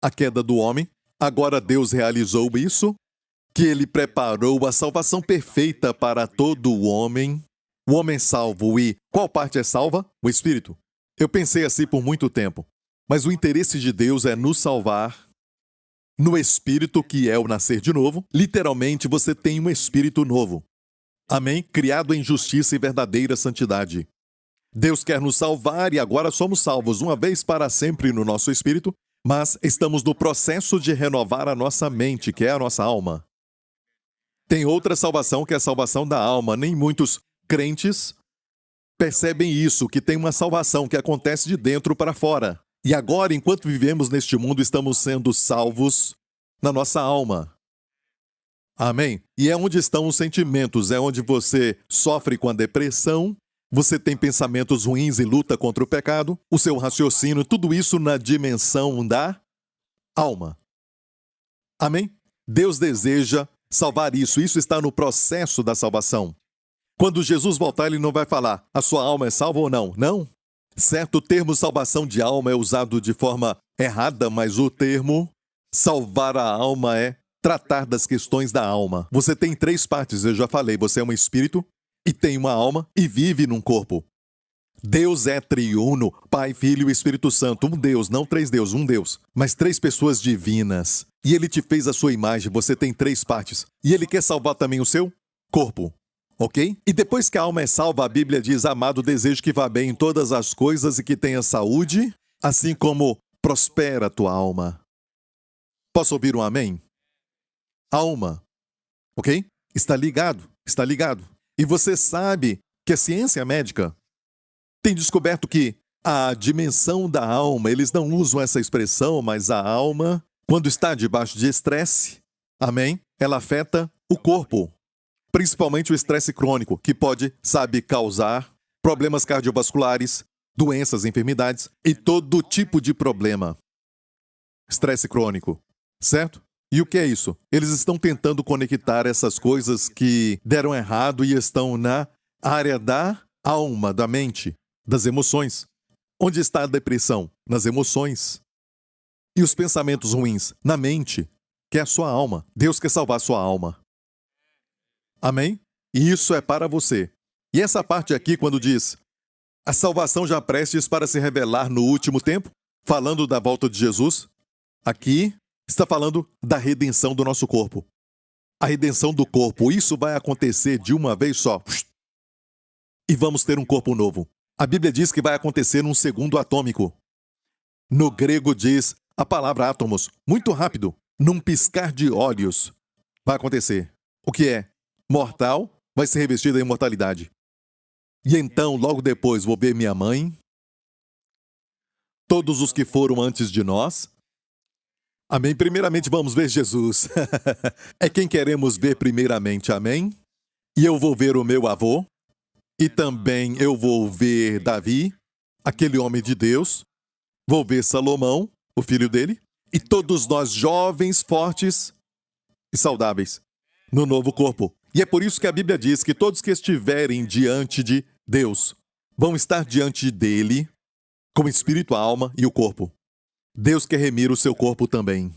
a queda do homem. Agora Deus realizou isso, que ele preparou a salvação perfeita para todo o homem salvo. E qual parte é salva? O Espírito. Eu pensei assim por muito tempo, mas o interesse de Deus é nos salvar no Espírito, que é o nascer de novo. Literalmente, você tem um Espírito novo. Amém? Criado em justiça e verdadeira santidade. Deus quer nos salvar e agora somos salvos uma vez para sempre no nosso espírito, mas estamos no processo de renovar a nossa mente, que é a nossa alma. Tem outra salvação, que é a salvação da alma. Nem muitos crentes percebem isso, que tem uma salvação que acontece de dentro para fora. E agora, enquanto vivemos neste mundo, estamos sendo salvos na nossa alma. Amém? E é onde estão os sentimentos, é onde você sofre com a depressão, você tem pensamentos ruins e luta contra o pecado, o seu raciocínio, tudo isso na dimensão da alma. Amém? Deus deseja salvar isso. Isso está no processo da salvação. Quando Jesus voltar, ele não vai falar, a sua alma é salva ou não? Não. Certo, o termo salvação de alma é usado de forma errada, mas o termo salvar a alma é tratar das questões da alma. Você tem 3 partes, eu já falei. Você é um espírito, e tem uma alma, e vive num corpo. Deus é triuno, Pai, Filho e Espírito Santo. Um Deus, não 3 deuses, um Deus. Mas 3 pessoas divinas. E Ele te fez a sua imagem, você tem 3 partes. E Ele quer salvar também o seu corpo. Ok? E depois que a alma é salva, a Bíblia diz, amado, desejo que vá bem em todas as coisas e que tenha saúde, assim como prospera a tua alma. Posso ouvir um amém? Alma. Ok? Está ligado, está ligado. E você sabe que a ciência médica tem descoberto que a dimensão da alma, eles não usam essa expressão, mas a alma, quando está debaixo de estresse, amém? Ela afeta o corpo. Principalmente o estresse crônico, que pode, causar problemas cardiovasculares, doenças, enfermidades e todo tipo de problema. Estresse crônico, certo? E o que é isso? Eles estão tentando conectar essas coisas que deram errado e estão na área da alma, da mente, das emoções. Onde está a depressão? Nas emoções. E os pensamentos ruins? Na mente, que é a sua alma. Deus quer salvar a sua alma. Amém? E isso é para você. E essa parte aqui, quando diz a salvação já prestes para se revelar no último tempo, falando da volta de Jesus, aqui está falando da redenção do nosso corpo. A redenção do corpo, isso vai acontecer de uma vez só. E vamos ter um corpo novo. A Bíblia diz que vai acontecer num segundo atômico. No grego diz a palavra átomos, muito rápido, num piscar de olhos. Vai acontecer. O que é? Mortal vai ser revestido da imortalidade. E então, logo depois, vou ver minha mãe, todos os que foram antes de nós. Amém? Primeiramente, vamos ver Jesus. É quem queremos ver primeiramente, amém? E eu vou ver o meu avô, e também eu vou ver Davi, aquele homem de Deus, vou ver Salomão, o filho dele, e todos nós jovens, fortes e saudáveis, no novo corpo. E é por isso que a Bíblia diz que todos que estiverem diante de Deus vão estar diante dele com o espírito, a alma e o corpo. Deus quer remir o seu corpo também.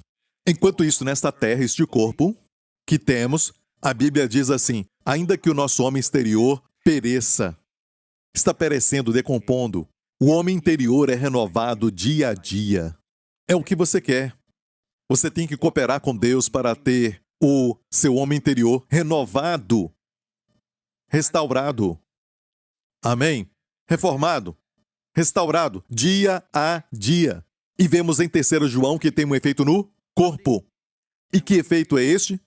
Enquanto isso, nesta terra, este corpo que temos, a Bíblia diz assim, ainda que o nosso homem exterior pereça, está perecendo, decompondo, o homem interior é renovado dia a dia. É o que você quer. Você tem que cooperar com Deus para ter o seu homem interior renovado, restaurado. Amém? Reformado, restaurado, dia a dia. E vemos em 3 João que tem um efeito no corpo. E que efeito é este?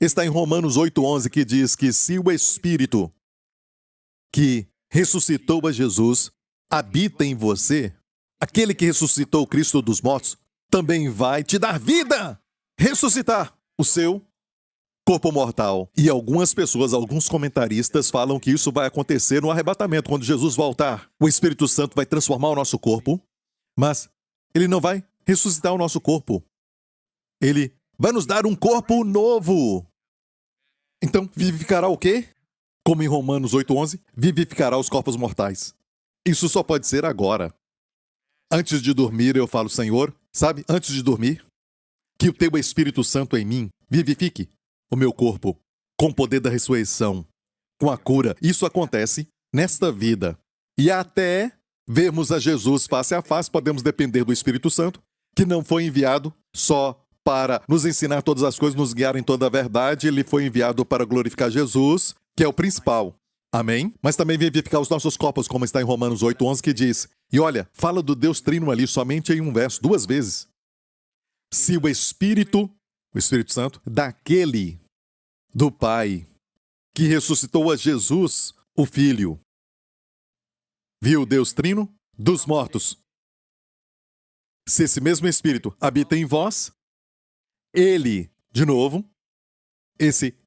Está em Romanos 8:11, que diz que se o Espírito que ressuscitou a Jesus habita em você, aquele que ressuscitou Cristo dos mortos também vai te dar vida, ressuscitar o seu corpo mortal. E algumas pessoas, alguns comentaristas falam que isso vai acontecer no arrebatamento, quando Jesus voltar. O Espírito Santo vai transformar o nosso corpo, mas ele não vai ressuscitar o nosso corpo. Ele vai nos dar um corpo novo. Então, vivificará o quê? Como em Romanos 8:11, vivificará os corpos mortais. Isso só pode ser agora. Antes de dormir, eu falo, Senhor, sabe, antes de dormir, que o teu Espírito Santo em mim vivifique o meu corpo com o poder da ressurreição, com a cura. Isso acontece nesta vida. E até vermos a Jesus face a face, podemos depender do Espírito Santo, que não foi enviado só para nos ensinar todas as coisas, nos guiar em toda a verdade. Ele foi enviado para glorificar Jesus, que é o principal. Amém? Mas também vivificar os nossos corpos, como está em Romanos 8:11, que diz, e olha, fala do Deus Trino ali somente em um verso, 2 vezes. Se o Espírito Santo, daquele do Pai, que ressuscitou a Jesus, o Filho, viu o Deus Trino dos mortos. Se esse mesmo Espírito habita em vós, ele, de novo,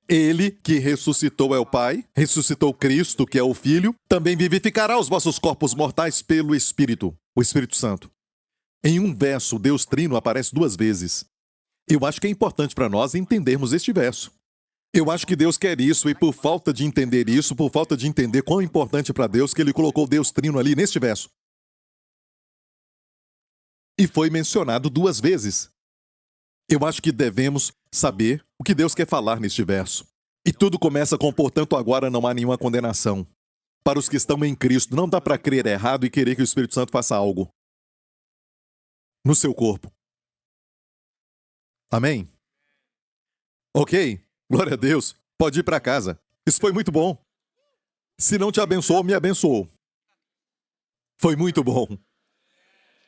ele que ressuscitou é o Pai, ressuscitou Cristo, que é o Filho, também vivificará os vossos corpos mortais pelo Espírito, o Espírito Santo. Em um verso, Deus Trino aparece 2 vezes. Eu acho que é importante para nós entendermos este verso. Eu acho que Deus quer isso, e por falta de entender isso, por falta de entender quão importante para Deus, que Ele colocou Deus Trino ali neste verso. E foi mencionado 2 vezes. Eu acho que devemos saber o que Deus quer falar neste verso. E tudo começa com, portanto, agora não há nenhuma condenação. Para os que estão em Cristo, não dá para crer errado e querer que o Espírito Santo faça algo no seu corpo. Amém? Ok, glória a Deus. Pode ir para casa. Isso foi muito bom. Se não te abençoou, me abençoou. Foi muito bom.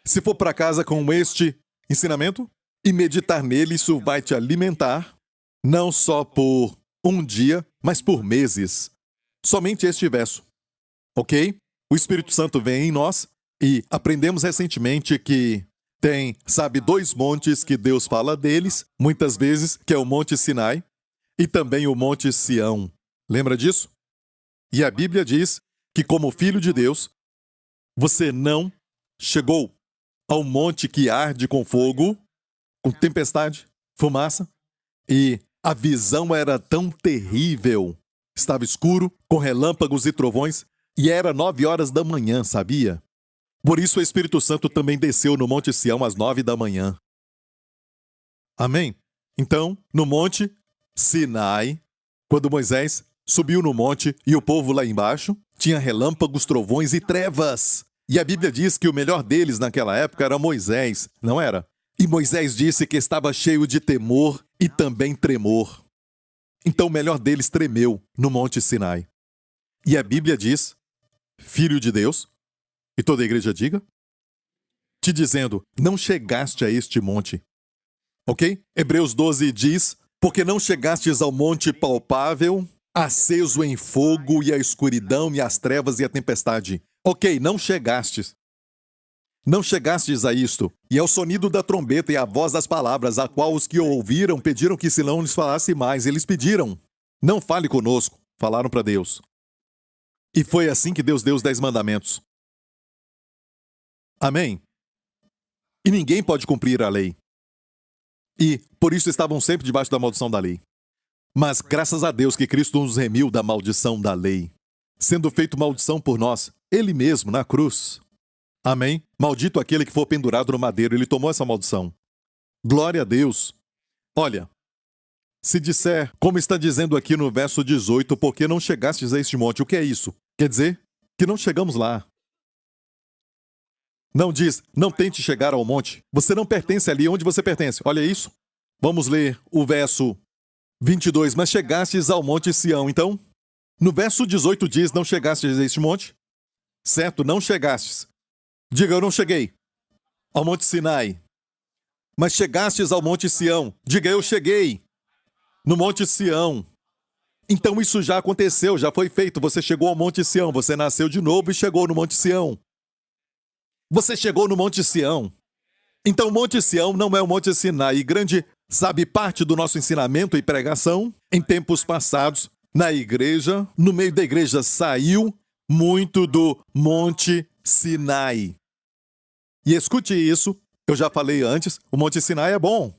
Se for para casa com este ensinamento e meditar nele, isso vai te alimentar, não só por um dia, mas por meses. Somente este verso. Ok? O Espírito Santo vem em nós e aprendemos recentemente que tem, 2 montes que Deus fala deles, muitas vezes, que é o Monte Sinai e também o Monte Sião. Lembra disso? E a Bíblia diz que, como filho de Deus, você não chegou ao monte que arde com fogo, com tempestade, fumaça, e a visão era tão terrível. Estava escuro, com relâmpagos e trovões, e era 9 horas da manhã, sabia? Por isso o Espírito Santo também desceu no Monte Sião às 9 da manhã. Amém? Então, no Monte Sinai, quando Moisés subiu no monte e o povo lá embaixo, tinha relâmpagos, trovões e trevas. E a Bíblia diz que o melhor deles naquela época era Moisés, não era? E Moisés disse que estava cheio de temor e também tremor. Então o melhor deles tremeu no Monte Sinai. E a Bíblia diz, Filho de Deus, e toda a igreja diga, te dizendo, não chegaste a este monte. Ok? Hebreus 12 diz, porque não chegastes ao monte palpável, aceso em fogo e a escuridão e as trevas e a tempestade. Ok, não chegastes. Não chegastes a isto, e ao sonido da trombeta e à voz das palavras, a qual os que ouviram pediram que se não lhes falasse mais. Eles pediram, não fale conosco, falaram para Deus. E foi assim que Deus deu os 10 mandamentos. Amém? E ninguém pode cumprir a lei. E, por isso, estavam sempre debaixo da maldição da lei. Mas, graças a Deus que Cristo nos remiu da maldição da lei, sendo feito maldição por nós, Ele mesmo, na cruz. Amém? Maldito aquele que for pendurado no madeiro, Ele tomou essa maldição. Glória a Deus. Olha, se disser, como está dizendo aqui no verso 18, porque não chegastes a este monte, o que é isso? Quer dizer que não chegamos lá. Não diz, não tente chegar ao monte. Você não pertence ali onde você pertence. Olha isso. Vamos ler o verso 22. Mas chegastes ao monte Sião. Então, no verso 18 diz, não chegastes a este monte. Certo? Não chegastes. Diga, eu não cheguei ao monte Sinai. Mas chegastes ao monte Sião. Diga, eu cheguei no monte Sião. Então isso já aconteceu, já foi feito. Você chegou ao monte Sião. Você nasceu de novo e chegou no monte Sião. Você chegou no Monte Sião. Então, o Monte Sião não é o Monte Sinai. E grande, parte do nosso ensinamento e pregação, em tempos passados, na igreja, no meio da igreja, saiu muito do Monte Sinai. E escute isso, eu já falei antes, o Monte Sinai é bom,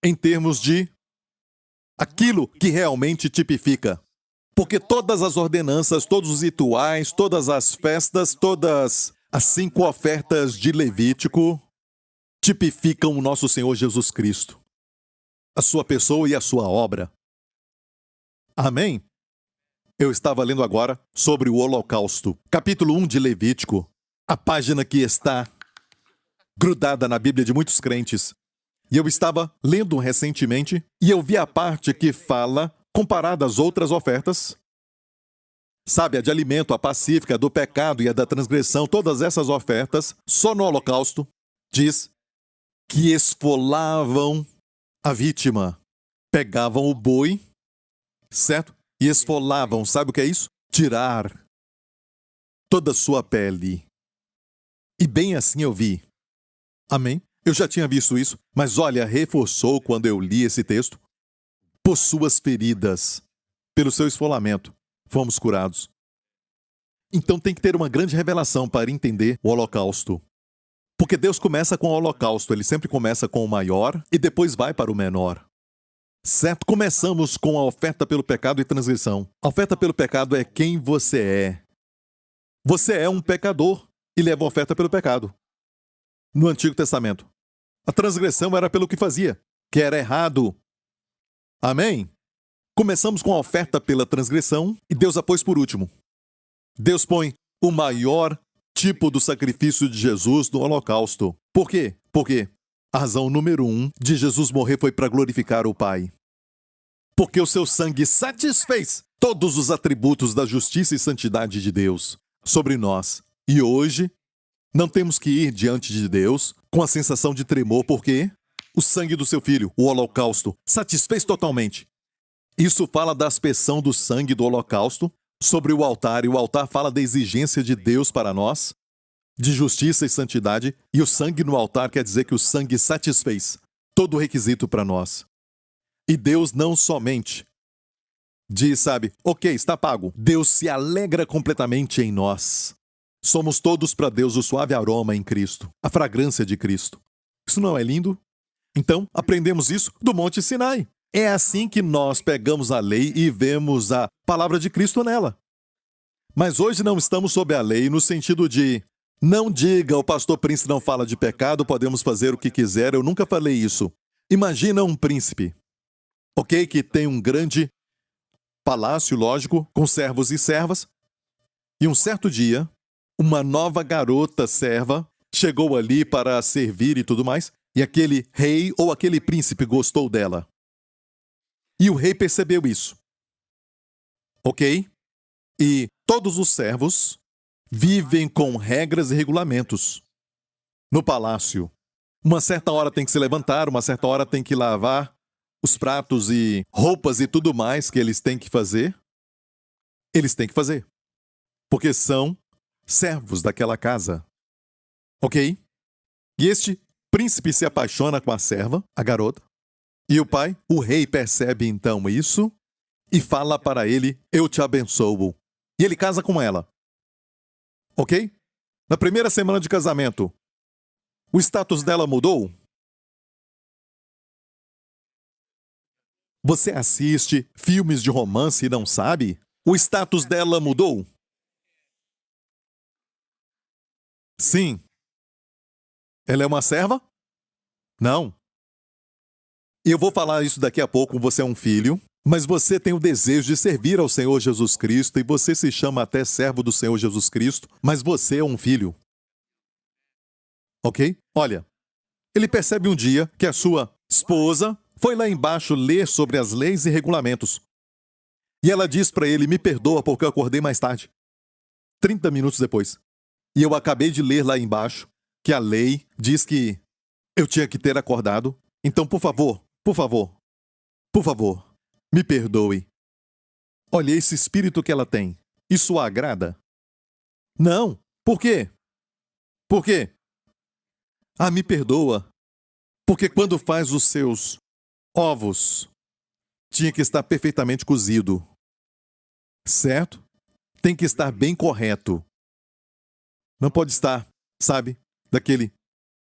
em termos de aquilo que realmente tipifica. Porque todas as ordenanças, todos os rituais, todas as festas, todas as 5 ofertas de Levítico tipificam o nosso Senhor Jesus Cristo. a sua pessoa e a sua obra. Amém? Eu estava lendo agora sobre o Holocausto, capítulo 1 de Levítico, a página que está grudada na Bíblia de muitos crentes. E eu estava lendo recentemente e eu vi a parte que fala, comparada às outras ofertas, sabe, a de alimento, a pacífica, a do pecado e a da transgressão, todas essas ofertas, só no Holocausto, diz que esfolavam a vítima. Pegavam o boi, certo? E esfolavam, sabe o que é isso? Tirar toda a sua pele. E bem assim eu vi. Amém? Eu já tinha visto isso, mas olha, reforçou quando eu li esse texto. Por suas feridas, pelo seu esfolamento, fomos curados. Então tem que ter uma grande revelação para entender o Holocausto. Porque Deus começa com o Holocausto, ele sempre começa com o maior e depois vai para o menor. Certo? Começamos com a oferta pelo pecado e transgressão. A oferta pelo pecado é quem você é. Você é um pecador e leva a oferta pelo pecado. No Antigo Testamento. A transgressão era pelo que fazia, que era errado. Amém? Começamos com a oferta pela transgressão e Deus a pôs por último. Deus põe o maior tipo do sacrifício de Jesus no Holocausto. Por quê? Porque a razão número 1 de Jesus morrer foi para glorificar o Pai. Porque o seu sangue satisfez todos os atributos da justiça e santidade de Deus sobre nós. E hoje, não temos que ir diante de Deus com a sensação de tremor, porque o sangue do seu filho, o holocausto, satisfez totalmente. Isso fala da aspersão do sangue do holocausto sobre o altar, e o altar fala da exigência de Deus para nós, de justiça e santidade, e o sangue no altar quer dizer que o sangue satisfez todo o requisito para nós. E Deus não somente diz, sabe, ok, está pago. Deus se alegra completamente em nós. Somos todos para Deus o suave aroma em Cristo, a fragrância de Cristo. Isso não é lindo? Então, aprendemos isso do Monte Sinai. É assim que nós pegamos a lei e vemos a palavra de Cristo nela. Mas hoje não estamos sob a lei no sentido de não diga, o pastor príncipe não fala de pecado, podemos fazer o que quiser, eu nunca falei isso. Imagina um príncipe, ok, que tem um grande palácio, lógico, com servos e servas, e um certo dia, uma nova garota serva chegou ali para servir e tudo mais, e aquele rei ou aquele príncipe gostou dela. E o rei percebeu isso. Ok? E todos os servos vivem com regras e regulamentos. No palácio, uma certa hora tem que se levantar, uma certa hora tem que lavar os pratos e roupas e tudo mais que eles têm que fazer. Eles têm que fazer. Porque são servos daquela casa. Ok? E este príncipe se apaixona com a serva, a garota. E o pai, o rei, percebe então isso e fala para ele, eu te abençoo. E ele casa com ela. Ok? Na primeira semana de casamento, o status dela mudou? Você assiste filmes de romance e não sabe? O status dela mudou? Sim. Ela é uma serva? Não. E eu vou falar isso daqui a pouco, você é um filho, mas você tem o desejo de servir ao Senhor Jesus Cristo e você se chama até servo do Senhor Jesus Cristo, mas você é um filho. Ok? Olha, ele percebe um dia que a sua esposa foi lá embaixo ler sobre as leis e regulamentos. E ela diz para ele, me perdoa porque eu acordei mais tarde. 30 minutos depois. E eu acabei de ler lá embaixo que a lei diz que eu tinha que ter acordado. Então, por favor, me perdoe. Olha esse espírito que ela tem. Isso a agrada? Não. Por quê? Por quê? Ah, me perdoa. Porque quando faz os seus ovos, tinha que estar perfeitamente cozido. Certo? Tem que estar bem correto. Não pode estar, sabe, daquele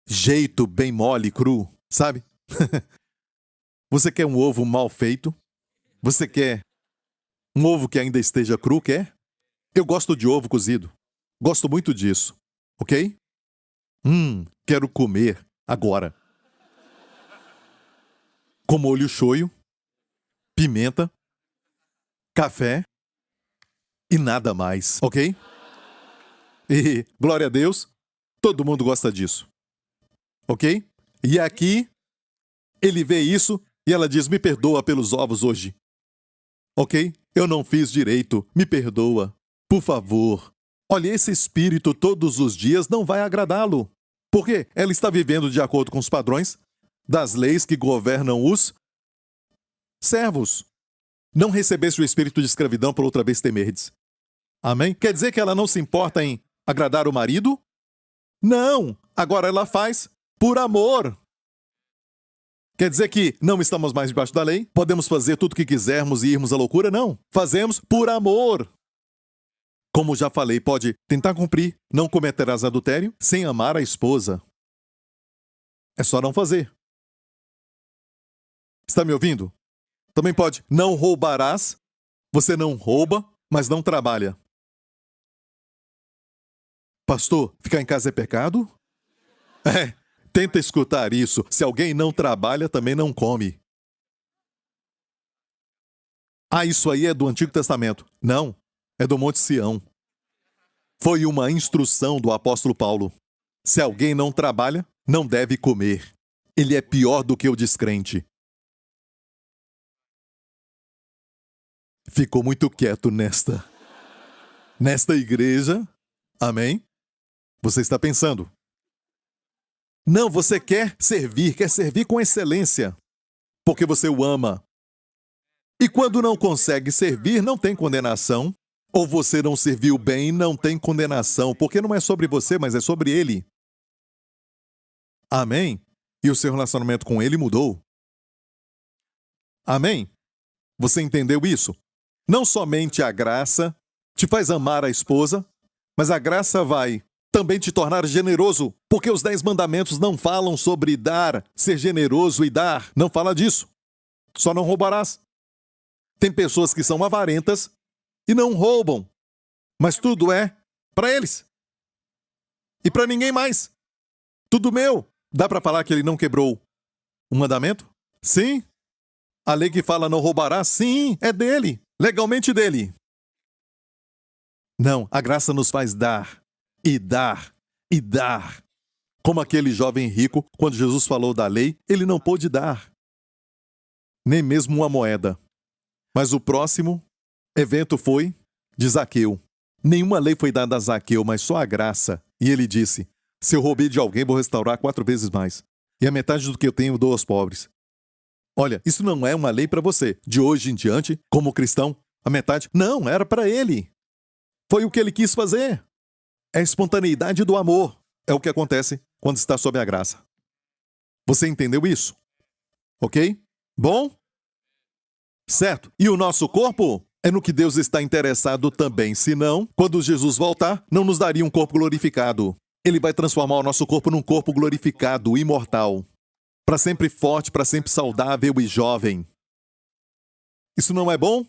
jeito bem mole, cru, sabe? Você quer um ovo mal feito? Você quer um ovo que ainda esteja cru, quer? Eu gosto de ovo cozido. Gosto muito disso, ok? Quero comer agora. com molho shoyu, pimenta, café e nada mais, ok? E, glória a Deus, todo mundo gosta disso, ok? E aqui, ele vê isso e ela diz, me perdoa pelos ovos hoje, ok? Eu não fiz direito, me perdoa, por favor. Olha, esse espírito todos os dias não vai agradá-lo, porque ela está vivendo de acordo com os padrões das leis que governam os servos. Não recebeste o espírito de escravidão por outra vez temerdes. Amém? Quer dizer que ela não se importa em agradar o marido? Não! Agora ela faz por amor. Quer dizer que não estamos mais debaixo da lei? Podemos fazer tudo o que quisermos e irmos à loucura? Não. Fazemos por amor. Como já falei, pode tentar cumprir, não cometerás adultério, sem amar a esposa. É só não fazer. Está me ouvindo? Também pode, não roubarás. Você não rouba, mas não trabalha. Pastor, ficar em casa é pecado? Tenta escutar isso. Se alguém não trabalha, também não come. Ah, isso aí é do Antigo Testamento. Não, é do Monte Sião. Foi uma instrução do apóstolo Paulo. Se alguém não trabalha, não deve comer. Ele é pior do que o descrente. Ficou muito quieto nesta igreja. Amém? Você está pensando. Não, você quer servir com excelência, porque você o ama. E quando não consegue servir, não tem condenação. Ou você não serviu bem, não tem condenação, porque não é sobre você, mas é sobre ele. Amém? E o seu relacionamento com ele mudou. Amém? Você entendeu isso? Não somente a graça te faz amar a esposa, mas a graça vai também te tornar generoso, porque os 10 mandamentos não falam sobre dar, ser generoso e dar. Não fala disso. Só não roubarás. Tem pessoas que são avarentas e não roubam, mas tudo é para eles. E para ninguém mais. Tudo meu. Dá para falar que ele não quebrou um mandamento? Sim. A lei que fala não roubará, sim, é dele. Legalmente dele. Não, a graça nos faz dar, e dar, e dar. Como aquele jovem rico, quando Jesus falou da lei, ele não pôde dar. Nem mesmo uma moeda. Mas o próximo evento foi de Zaqueu. Nenhuma lei foi dada a Zaqueu, mas só a graça. E ele disse, se eu roubei de alguém, vou restaurar 4 vezes mais. E a metade do que eu tenho eu dou aos pobres. Olha, isso não é uma lei para você. De hoje em diante, como cristão, a metade... Não, era para ele. Foi o que ele quis fazer. É a espontaneidade do amor. É o que acontece quando está sob a graça. Você entendeu isso? Ok? Bom? Certo. E o nosso corpo é no que Deus está interessado também. Senão, quando Jesus voltar, não nos daria um corpo glorificado. Ele vai transformar o nosso corpo num corpo glorificado, imortal. Para sempre forte, para sempre saudável e jovem. Isso não é bom?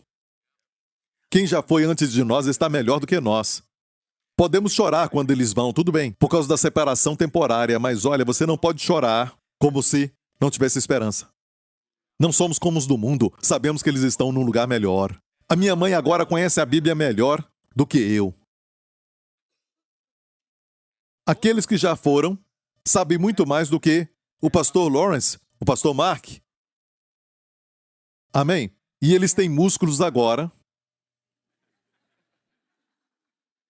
Quem já foi antes de nós está melhor do que nós. Podemos chorar quando eles vão, tudo bem, por causa da separação temporária, mas olha, você não pode chorar como se não tivesse esperança. Não somos como os do mundo, sabemos que eles estão num lugar melhor. A minha mãe agora conhece a Bíblia melhor do que eu. Aqueles que já foram sabem muito mais do que o pastor Lawrence, o pastor Mark. Amém? E eles têm músculos agora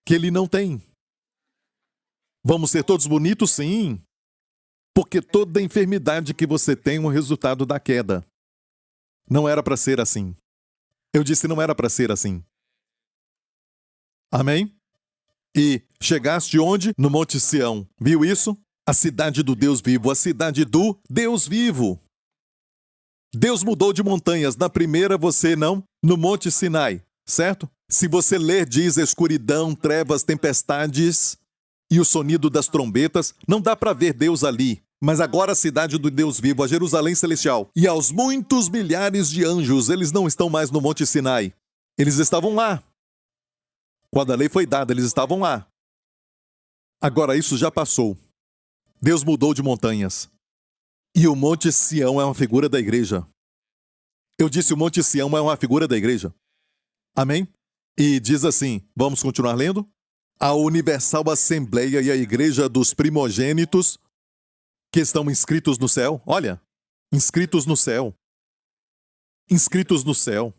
que ele não tem. Vamos ser todos bonitos? Sim. Porque toda enfermidade que você tem é um resultado da queda. Não era para ser assim. Eu disse não era para ser assim. Amém? E chegaste onde? No Monte Sião. Viu isso? A cidade do Deus vivo, a cidade do Deus vivo. Deus mudou de montanhas. Na primeira você não, no Monte Sinai, certo? Se você ler, diz escuridão, trevas, tempestades e o sonido das trombetas, não dá para ver Deus ali. Mas agora a cidade do Deus vivo, a Jerusalém celestial, e aos muitos milhares de anjos, eles não estão mais no Monte Sinai. Eles estavam lá. Quando a lei foi dada, eles estavam lá. Agora isso já passou. Deus mudou de montanhas. E o Monte Sião é uma figura da igreja. Eu disse o Monte Sião é uma figura da igreja. Amém? E diz assim, vamos continuar lendo? A Universal Assembleia e a Igreja dos Primogênitos que estão inscritos no céu. Olha, inscritos no céu. Inscritos no céu.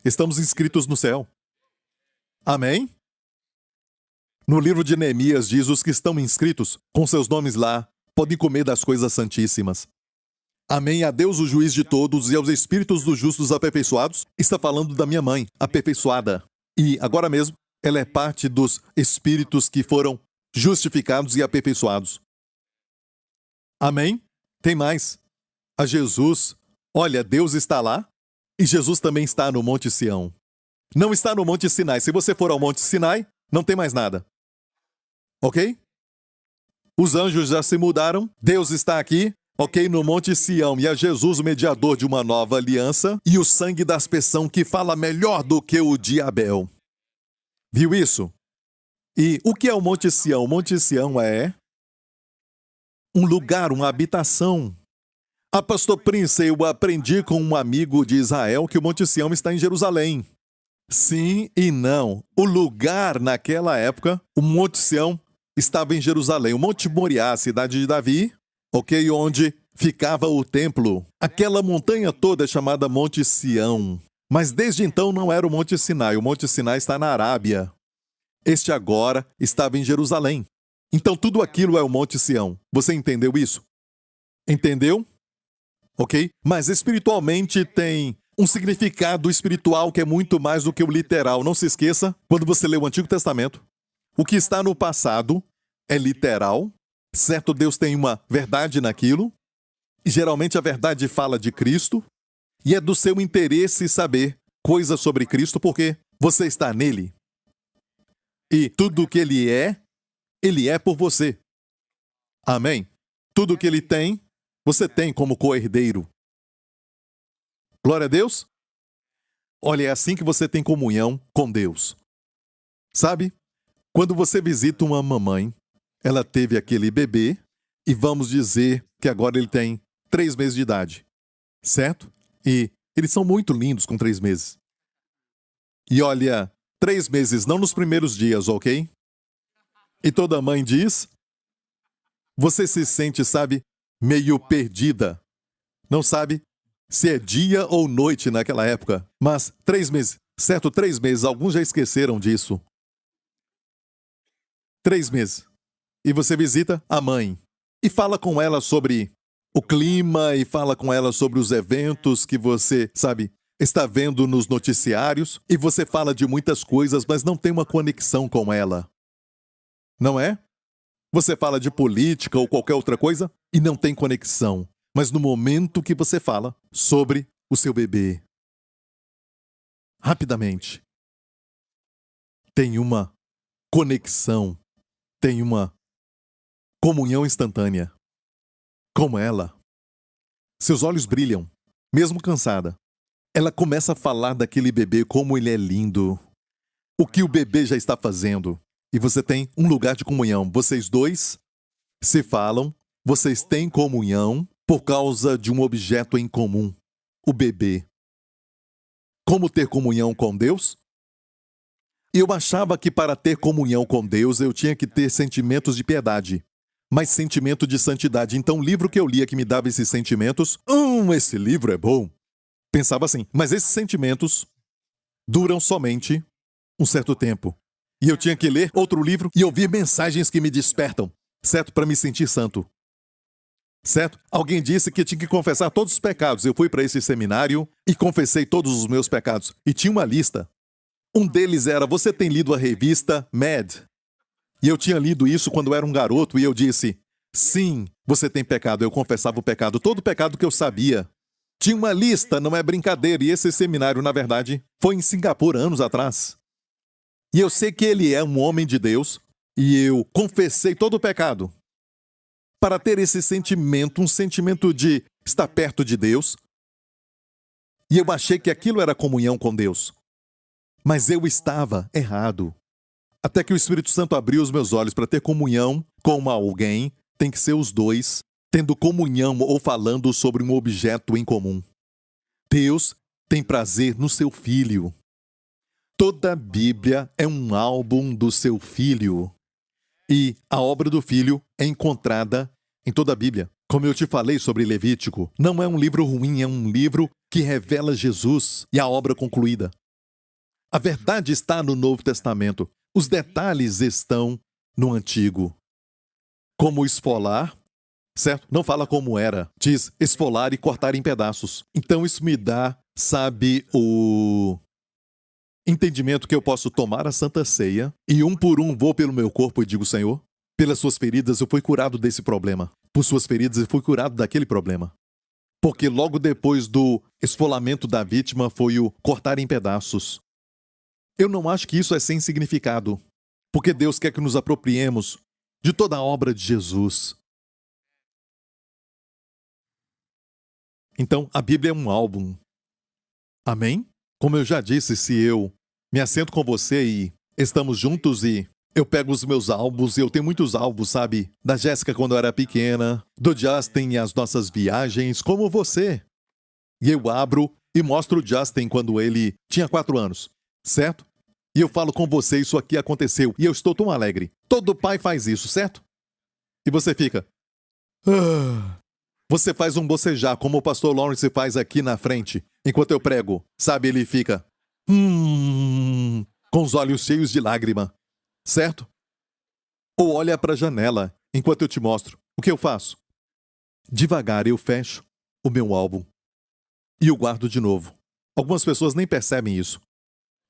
Estamos inscritos no céu. Amém? No livro de Neemias diz: os que estão inscritos, com seus nomes lá, podem comer das coisas santíssimas. Amém. A Deus, o juiz de todos, e aos espíritos dos justos aperfeiçoados. Está falando da minha mãe, aperfeiçoada. E, agora mesmo, ela é parte dos espíritos que foram justificados e aperfeiçoados. Amém? Tem mais. A Jesus, olha, Deus está lá, e Jesus também está no Monte Sião. Não está no Monte Sinai. Se você for ao Monte Sinai, não tem mais nada. Ok? Os anjos já se mudaram, Deus está aqui, ok, no Monte Sião, e a Jesus, o mediador de uma nova aliança, e o sangue da aspersão que fala melhor do que o de Abel. Viu isso? E o que é o Monte Sião? O Monte Sião é um lugar, uma habitação. Pastor Prince, eu aprendi com um amigo de Israel que o Monte Sião está em Jerusalém. Sim e não. O lugar naquela época, o Monte Sião, estava em Jerusalém. O Monte Moriá, a cidade de Davi, ok, onde ficava o templo. Aquela montanha toda é chamada Monte Sião. Mas desde então não era o Monte Sinai. O Monte Sinai está na Arábia. Este agora estava em Jerusalém. Então tudo aquilo é o Monte Sião. Você entendeu isso? Entendeu? Ok? Mas espiritualmente tem um significado espiritual que é muito mais do que o literal. Não se esqueça, quando você lê o Antigo Testamento, o que está no passado é literal, certo? Deus tem uma verdade naquilo, e geralmente a verdade fala de Cristo, e é do seu interesse saber coisas sobre Cristo, porque você está nele. E tudo o que ele é por você. Amém? Tudo o que ele tem, você tem como co-herdeiro. Glória a Deus. Olha, é assim que você tem comunhão com Deus. Sabe? Quando você visita uma mamãe, ela teve aquele bebê, e vamos dizer que agora ele tem 3 meses de idade. Certo? E eles são muito lindos com 3 meses. E olha, 3 meses, não nos primeiros dias, ok? E toda mãe diz, você se sente, sabe, meio perdida. Não sabe se é dia ou noite naquela época. Mas 3 meses, certo? 3 meses, alguns já esqueceram disso. 3 meses. E você visita a mãe. E fala com ela sobre o clima, e fala com ela sobre os eventos que você, sabe, está vendo nos noticiários. E você fala de muitas coisas, mas não tem uma conexão com ela. Não é? Você fala de política ou qualquer outra coisa e não tem conexão. Mas no momento que você fala sobre o seu bebê, rapidamente, tem uma conexão, tem uma comunhão instantânea. Com ela, seus olhos brilham, mesmo cansada. Ela começa a falar daquele bebê, como ele é lindo, o que o bebê já está fazendo. E você tem um lugar de comunhão. Vocês dois se falam, vocês têm comunhão por causa de um objeto em comum, o bebê. Como ter comunhão com Deus? Eu achava que para ter comunhão com Deus eu tinha que ter sentimentos de piedade, mas sentimento de santidade. Então o livro que eu lia que me dava esses sentimentos, esse livro é bom. Pensava assim, mas esses sentimentos duram somente um certo tempo. E eu tinha que ler outro livro e ouvir mensagens que me despertam, certo? Para me sentir santo. Certo? Alguém disse que tinha que confessar todos os pecados. Eu fui para esse seminário e confessei todos os meus pecados. E tinha uma lista. Um deles era, você tem lido a revista Mad? E eu tinha lido isso quando eu era um garoto e eu disse, sim, você tem pecado. Eu confessava o pecado, todo o pecado que eu sabia. Tinha uma lista, não é brincadeira. E esse seminário, na verdade, foi em Singapura, anos atrás. E eu sei que ele é um homem de Deus e eu confessei todo o pecado. Para ter esse sentimento, um sentimento de estar perto de Deus. E eu achei que aquilo era comunhão com Deus. Mas eu estava errado. Até que o Espírito Santo abriu os meus olhos para ter comunhão com alguém, tem que ser os dois, tendo comunhão ou falando sobre um objeto em comum. Deus tem prazer no seu Filho. Toda a Bíblia é um álbum do seu Filho. E a obra do Filho é encontrada em toda a Bíblia. Como eu te falei sobre Levítico, não é um livro ruim, é um livro que revela Jesus e a obra concluída. A verdade está no Novo Testamento. Os detalhes estão no Antigo. Como esfolar, certo? Não fala como era. Diz esfolar e cortar em pedaços. Então isso me dá, sabe, o entendimento que eu posso tomar a Santa Ceia e um por um vou pelo meu corpo e digo, Senhor, pelas suas feridas eu fui curado desse problema. Por suas feridas eu fui curado daquele problema. Porque logo depois do esfolamento da vítima foi o cortar em pedaços. Eu não acho que isso é sem significado. Porque Deus quer que nos apropriemos de toda a obra de Jesus. Então, a Bíblia é um álbum. Amém? Como eu já disse, se eu me assento com você e estamos juntos e eu pego os meus álbuns, e eu tenho muitos álbuns, sabe? Da Jéssica quando eu era pequena, do Justin e as nossas viagens, como você. E eu abro e mostro o Justin quando ele tinha 4 anos, certo? E eu falo com você, isso aqui aconteceu, e eu estou tão alegre. Todo pai faz isso, certo? E você fica... Você faz um bocejar, como o pastor Lawrence faz aqui na frente, enquanto eu prego. Sabe, ele fica... com os olhos cheios de lágrima. Certo? Ou olha para a janela, enquanto eu te mostro. O que eu faço? Devagar eu fecho o meu álbum e o guardo de novo. Algumas pessoas nem percebem isso.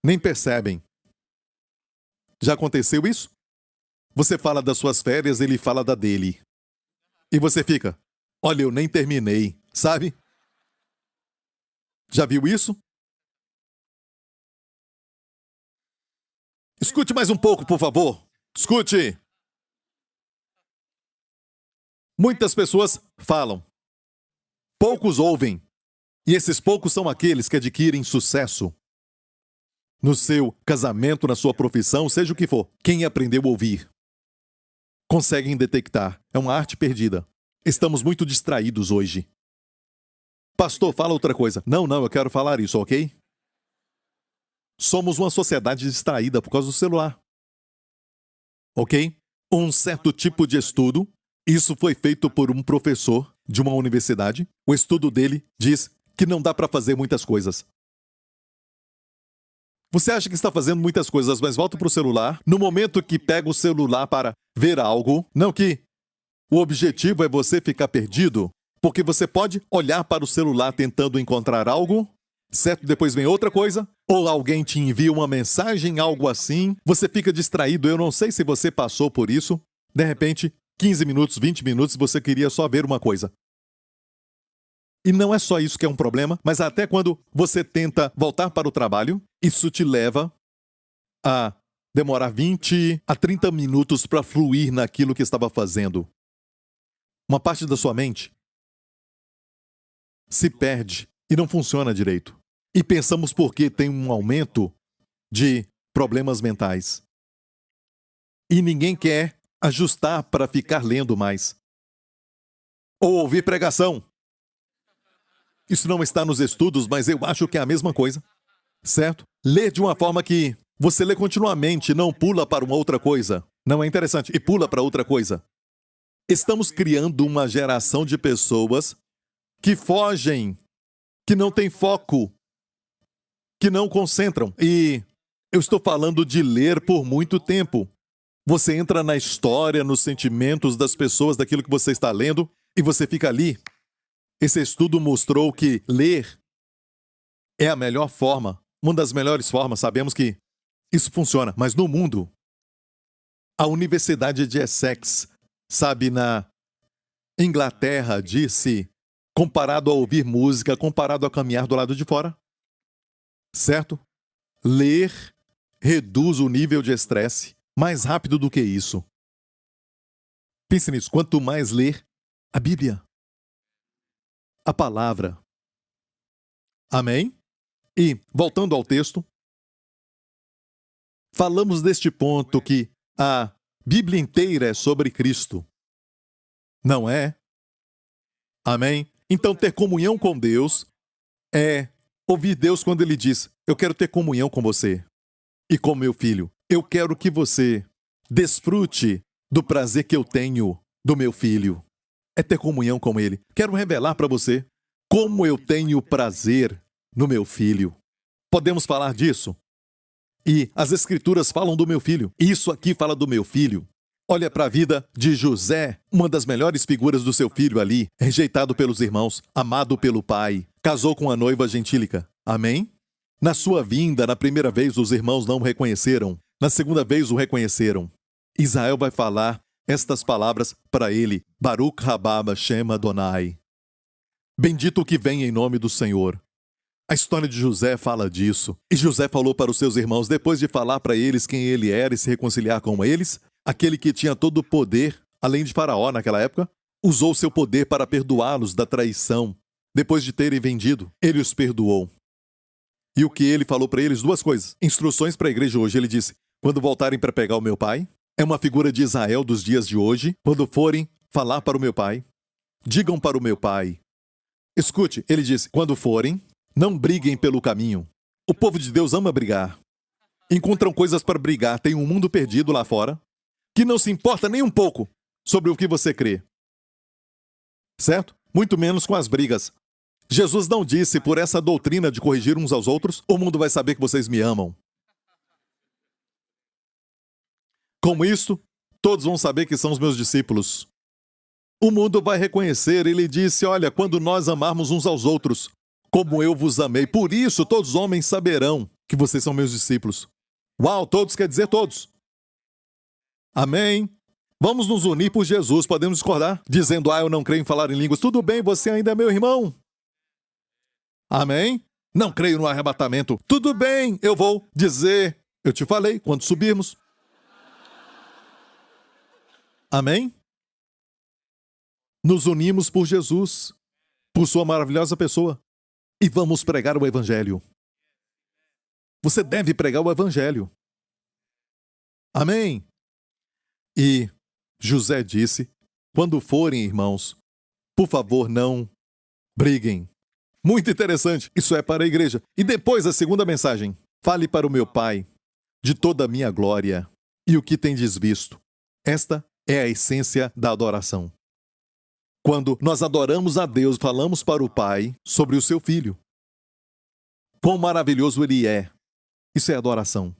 Nem percebem. Já aconteceu isso? Você fala das suas férias, ele fala da dele. E você fica, olha, eu nem terminei, sabe? Já viu isso? Escute mais um pouco, por favor. Escute! Muitas pessoas falam. Poucos ouvem. E esses poucos são aqueles que adquirem sucesso. No seu casamento, na sua profissão, seja o que for. Quem aprendeu a ouvir? Conseguem detectar. É uma arte perdida. Estamos muito distraídos hoje. Pastor, fala outra coisa. Não, eu quero falar isso, ok? Somos uma sociedade distraída por causa do celular. Ok? Um certo tipo de estudo, isso foi feito por um professor de uma universidade. O estudo dele diz que não dá para fazer muitas coisas. Você acha que está fazendo muitas coisas, mas volta para o celular. No momento que pega o celular para ver algo, não que o objetivo é você ficar perdido, porque você pode olhar para o celular tentando encontrar algo, certo? Depois vem outra coisa, ou alguém te envia uma mensagem, algo assim, você fica distraído. Eu não sei se você passou por isso. De repente, 15 minutos, 20 minutos, você queria só ver uma coisa. E não é só isso que é um problema, mas até quando você tenta voltar para o trabalho, isso te leva a demorar 20 a 30 minutos para fluir naquilo que estava fazendo. Uma parte da sua mente se perde e não funciona direito. E pensamos porque tem um aumento de problemas mentais. E ninguém quer ajustar para ficar lendo mais. Ou ouvir pregação. Isso não está nos estudos, mas eu acho que é a mesma coisa. Certo? Ler de uma forma que você lê continuamente, não pula para uma outra coisa. Não é interessante? E pula para outra coisa. Estamos criando uma geração de pessoas que fogem, que não têm foco, que não concentram. E eu estou falando de ler por muito tempo. Você entra na história, nos sentimentos das pessoas, daquilo que você está lendo, e você fica ali. Esse estudo mostrou que ler é a melhor forma, uma das melhores formas. Sabemos que isso funciona, mas no mundo, a Universidade de Essex, sabe, na Inglaterra, disse, comparado a ouvir música, comparado a caminhar do lado de fora, certo? Ler reduz o nível de estresse mais rápido do que isso. Pense nisso, quanto mais ler a Bíblia, a palavra. Amém? E, voltando ao texto, falamos deste ponto que a Bíblia inteira é sobre Cristo. Não é? Amém? Então, ter comunhão com Deus é ouvir Deus quando Ele diz: eu quero ter comunhão com você e com meu filho. Eu quero que você desfrute do prazer que eu tenho do meu filho. É ter comunhão com Ele. Quero revelar para você como eu tenho prazer no meu filho. Podemos falar disso? E as Escrituras falam do meu filho. Isso aqui fala do meu filho. Olha para a vida de José, uma das melhores figuras do seu filho ali, rejeitado pelos irmãos, amado pelo pai, casou com a noiva gentílica. Amém? Na sua vinda, na primeira vez, os irmãos não o reconheceram. Na segunda vez, o reconheceram. Israel vai falar estas palavras para ele: Baruch Rabá Hashem Adonai. Bendito o que vem em nome do Senhor. A história de José fala disso. E José falou para os seus irmãos, depois de falar para eles quem ele era e se reconciliar com eles, aquele que tinha todo o poder, além de Faraó naquela época, usou seu poder para perdoá-los da traição. Depois de terem vendido, ele os perdoou. E o que ele falou para eles? Duas coisas. Instruções para a igreja hoje. Ele disse: quando voltarem para pegar o meu pai, é uma figura de Israel dos dias de hoje. Quando forem falar para o meu pai, digam para o meu pai. Escute, ele disse: quando forem, não briguem pelo caminho. O povo de Deus ama brigar. Encontram coisas para brigar. Tem um mundo perdido lá fora que não se importa nem um pouco sobre o que você crê. Certo? Muito menos com as brigas. Jesus não disse: por essa doutrina de corrigir uns aos outros, o mundo vai saber que vocês me amam. Com isso, todos vão saber que são os meus discípulos. O mundo vai reconhecer. Ele disse: olha, quando nós amarmos uns aos outros, como eu vos amei, por isso todos os homens saberão que vocês são meus discípulos. Uau, todos quer dizer todos. Amém? Vamos nos unir por Jesus. Podemos discordar, dizendo: eu não creio em falar em línguas. Tudo bem, você ainda é meu irmão. Amém? Não creio no arrebatamento. Tudo bem, eu vou dizer: eu te falei quando subirmos. Amém? Nos unimos por Jesus, por sua maravilhosa pessoa, e vamos pregar o Evangelho. Você deve pregar o Evangelho. Amém? E José disse: quando forem, irmãos, por favor, não briguem. Muito interessante. Isso é para a igreja. E depois a segunda mensagem: fale para o meu Pai de toda a minha glória e o que tendes visto. Esta é a essência da adoração. Quando nós adoramos a Deus, falamos para o Pai sobre o seu Filho. Quão maravilhoso Ele é. Isso é adoração.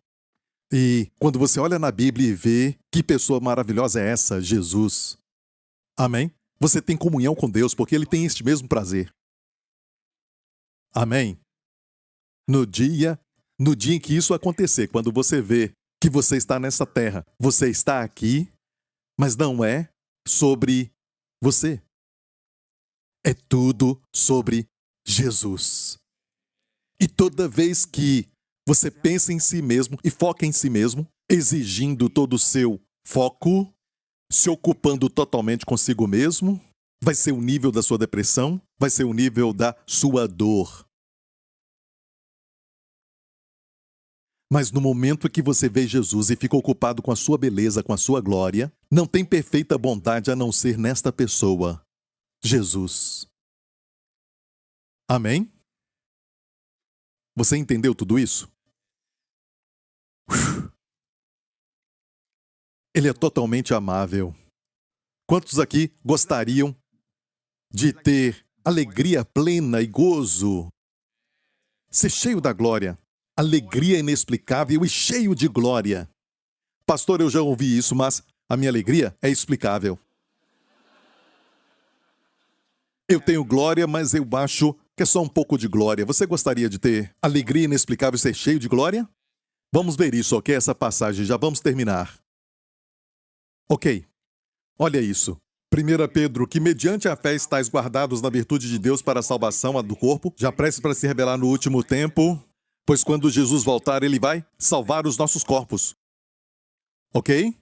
E quando você olha na Bíblia e vê que pessoa maravilhosa é essa, Jesus. Amém? Você tem comunhão com Deus porque Ele tem este mesmo prazer. Amém? No dia em que isso acontecer, quando você vê que você está nessa terra, você está aqui, mas não é sobre você. É tudo sobre Jesus. E toda vez que você pensa em si mesmo e foca em si mesmo, exigindo todo o seu foco, se ocupando totalmente consigo mesmo, vai ser o nível da sua depressão, vai ser o nível da sua dor. Mas no momento em que você vê Jesus e fica ocupado com a sua beleza, com a sua glória, não tem perfeita bondade a não ser nesta pessoa, Jesus. Amém? Você entendeu tudo isso? Ele é totalmente amável. Quantos aqui gostariam de ter alegria plena e gozo? Ser cheio da glória. Alegria inexplicável e cheio de glória. Pastor, eu já ouvi isso, mas a minha alegria é explicável. Eu tenho glória, mas eu acho que é só um pouco de glória. Você gostaria de ter alegria inexplicável e ser cheio de glória? Vamos ver isso, ok? Essa passagem, já vamos terminar. Ok, olha isso. 1 Pedro, que mediante a fé estáis guardados na virtude de Deus para a salvação do corpo, já prestes para se revelar no último tempo, pois quando Jesus voltar, Ele vai salvar os nossos corpos. Ok?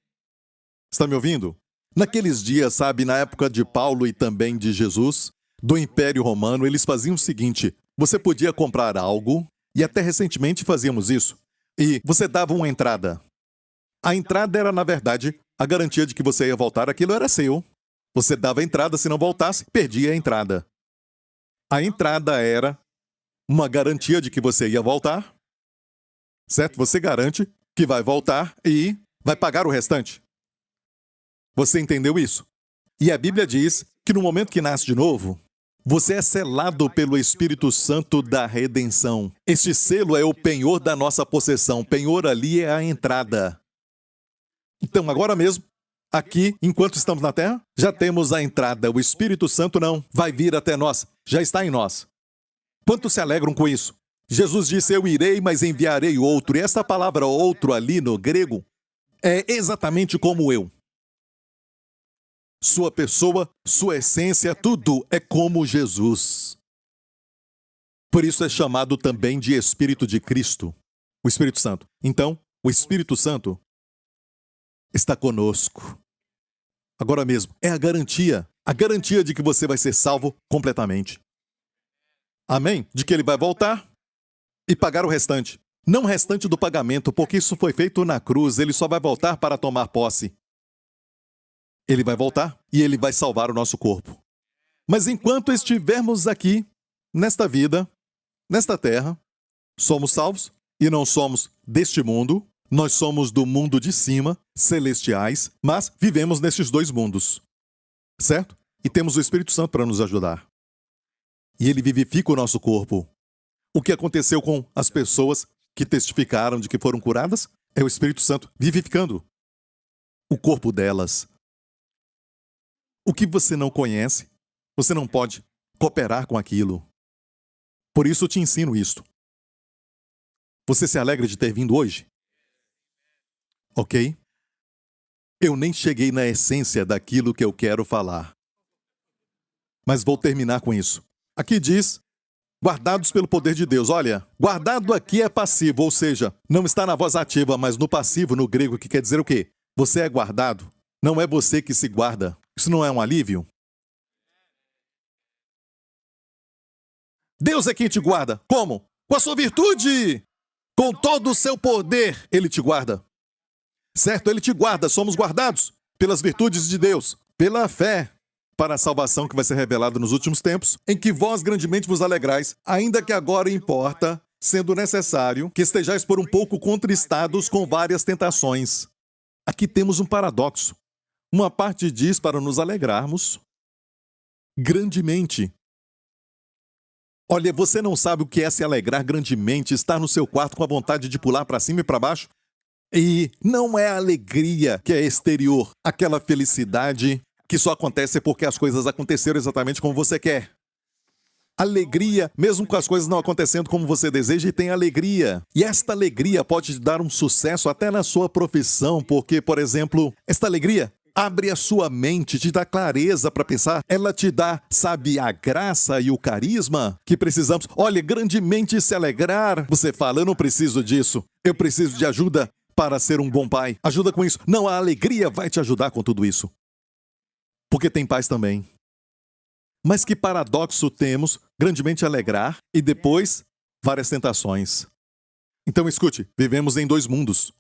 Está me ouvindo? Naqueles dias, sabe, na época de Paulo e também de Jesus, do Império Romano, eles faziam o seguinte: você podia comprar algo, e até recentemente fazíamos isso, e você dava uma entrada. A entrada era, na verdade, a garantia de que você ia voltar, aquilo era seu. Você dava a entrada, se não voltasse, perdia a entrada. A entrada era uma garantia de que você ia voltar, certo? Você garante que vai voltar e vai pagar o restante. Você entendeu isso? E a Bíblia diz que no momento que nasce de novo, você é selado pelo Espírito Santo da redenção. Este selo é o penhor da nossa possessão. Penhor ali é a entrada. Então, agora mesmo, aqui, enquanto estamos na terra, já temos a entrada. O Espírito Santo não vai vir até nós, já está em nós. Quantos se alegram com isso? Jesus disse, eu irei, mas enviarei outro. E essa palavra outro ali no grego é exatamente como eu. Sua pessoa, sua essência, tudo é como Jesus. Por isso é chamado também de Espírito de Cristo, o Espírito Santo. Então, o Espírito Santo está conosco. Agora mesmo, é a garantia de que você vai ser salvo completamente. Amém? De que ele vai voltar e pagar o restante. Não o restante do pagamento, porque isso foi feito na cruz, ele só vai voltar para tomar posse. Ele vai voltar e ele vai salvar o nosso corpo. Mas enquanto estivermos aqui, nesta vida, nesta terra, somos salvos e não somos deste mundo, nós somos do mundo de cima, celestiais, mas vivemos nestes dois mundos, certo? E temos o Espírito Santo para nos ajudar. E ele vivifica o nosso corpo. O que aconteceu com as pessoas que testificaram de que foram curadas é o Espírito Santo vivificando o corpo delas. O que você não conhece, você não pode cooperar com aquilo. Por isso eu te ensino isto. Você se alegra de ter vindo hoje? Ok? Eu nem cheguei na essência daquilo que eu quero falar. Mas vou terminar com isso. Aqui diz, guardados pelo poder de Deus. Olha, guardado aqui é passivo, ou seja, não está na voz ativa, mas no passivo, no grego, que quer dizer o quê? Você é guardado. Não é você que se guarda. Isso não é um alívio? Deus é quem te guarda. Como? Com a sua virtude! Com todo o seu poder, Ele te guarda. Certo? Ele te guarda. Somos guardados pelas virtudes de Deus, pela fé, para a salvação que vai ser revelada nos últimos tempos, em que vós grandemente vos alegrais, ainda que agora importa, sendo necessário, que estejais por um pouco contristados com várias tentações. Aqui temos um paradoxo. Uma parte diz para nos alegrarmos grandemente. Olha, você não sabe o que é se alegrar grandemente, estar no seu quarto com a vontade de pular para cima e para baixo? E não é a alegria que é exterior, aquela felicidade que só acontece porque as coisas aconteceram exatamente como você quer. Alegria, mesmo com as coisas não acontecendo como você deseja, e tem alegria. E esta alegria pode te dar um sucesso até na sua profissão, porque, por exemplo, esta alegria abre a sua mente, te dá clareza para pensar. Ela te dá, sabe, a graça e o carisma que precisamos. Olha, grandemente se alegrar. Você fala, eu não preciso disso. Eu preciso de ajuda para ser um bom pai. Ajuda com isso. Não, a alegria vai te ajudar com tudo isso. Porque tem paz também. Mas que paradoxo temos, grandemente alegrar e depois várias tentações. Então escute, vivemos em dois mundos.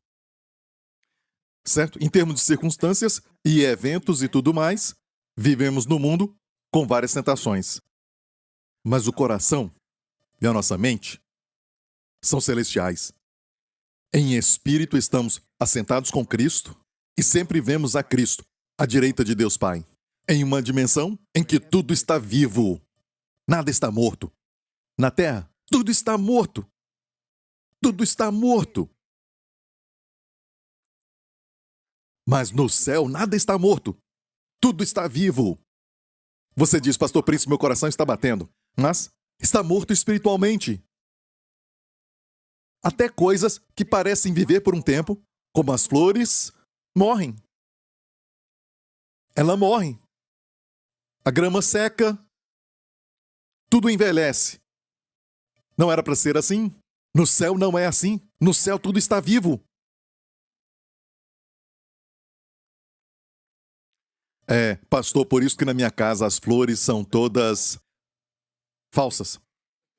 Certo? Em termos de circunstâncias e eventos e tudo mais, vivemos no mundo com várias tentações. Mas o coração e a nossa mente são celestiais. Em espírito estamos assentados com Cristo e sempre vemos a Cristo, à direita de Deus Pai, em uma dimensão em que tudo está vivo, nada está morto. Na terra, tudo está morto. Tudo está morto. Mas no céu, nada está morto. Tudo está vivo. Você diz, Pastor Príncipe, meu coração está batendo. Mas está morto espiritualmente. Até coisas que parecem viver por um tempo, como as flores, morrem. Ela morre. A grama seca. Tudo envelhece. Não era para ser assim. No céu não é assim. No céu tudo está vivo. Pastor, por isso que na minha casa as flores são todas falsas,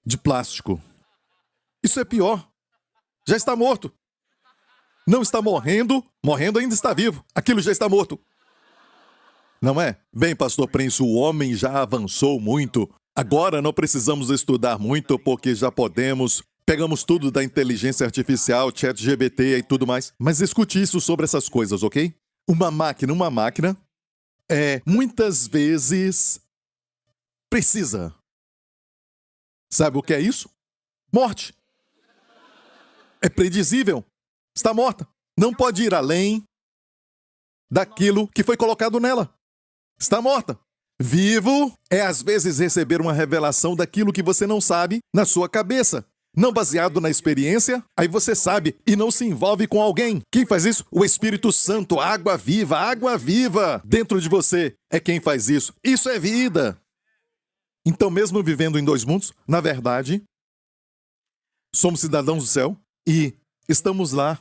de plástico. Isso é pior. Já está morto. Não está morrendo, morrendo ainda está vivo. Aquilo já está morto. Não é? Bem, Pastor Prince, o homem já avançou muito. Agora não precisamos estudar muito porque já podemos. Pegamos tudo da inteligência artificial, ChatGPT e tudo mais. Mas escute isso sobre essas coisas, ok? Uma máquina muitas vezes precisa. Sabe o que é isso? Morte. É predizível. Está morta. Não pode ir além daquilo que foi colocado nela. Está morta. Vivo é às vezes receber uma revelação daquilo que você não sabe na sua cabeça. Não baseado na experiência, aí você sabe e não se envolve com alguém. Quem faz isso? O Espírito Santo, água viva dentro de você é quem faz isso. Isso é vida. Então, mesmo vivendo em dois mundos, na verdade, somos cidadãos do céu e estamos lá.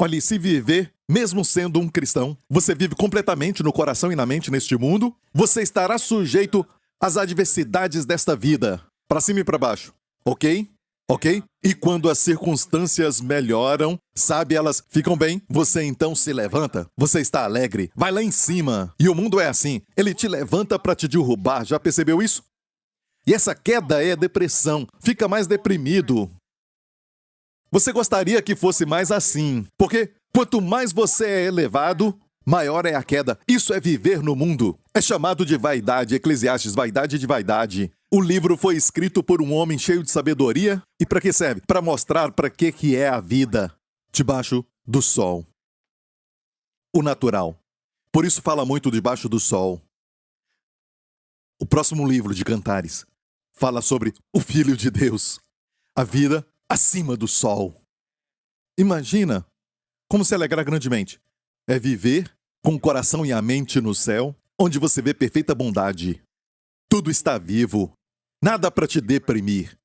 Olhe, se viver, mesmo sendo um cristão, você vive completamente no coração e na mente neste mundo, você estará sujeito às adversidades desta vida, para cima e para baixo, ok? Ok? E quando as circunstâncias melhoram, sabe, elas ficam bem, você então se levanta, você está alegre, vai lá em cima. E o mundo é assim, ele te levanta para te derrubar, já percebeu isso? E essa queda é depressão, fica mais deprimido. Você gostaria que fosse mais assim, porque quanto mais você é elevado, maior é a queda. Isso é viver no mundo. É chamado de vaidade, Eclesiastes, vaidade de vaidade. O livro foi escrito por um homem cheio de sabedoria. E para que serve? Para mostrar para que é a vida debaixo do sol. O natural. Por isso fala muito debaixo do sol. O próximo livro de Cantares fala sobre o Filho de Deus. A vida acima do sol. Imagina como se alegrar grandemente. É viver com o coração e a mente no céu, onde você vê perfeita bondade. Tudo está vivo. Nada para te deprimir.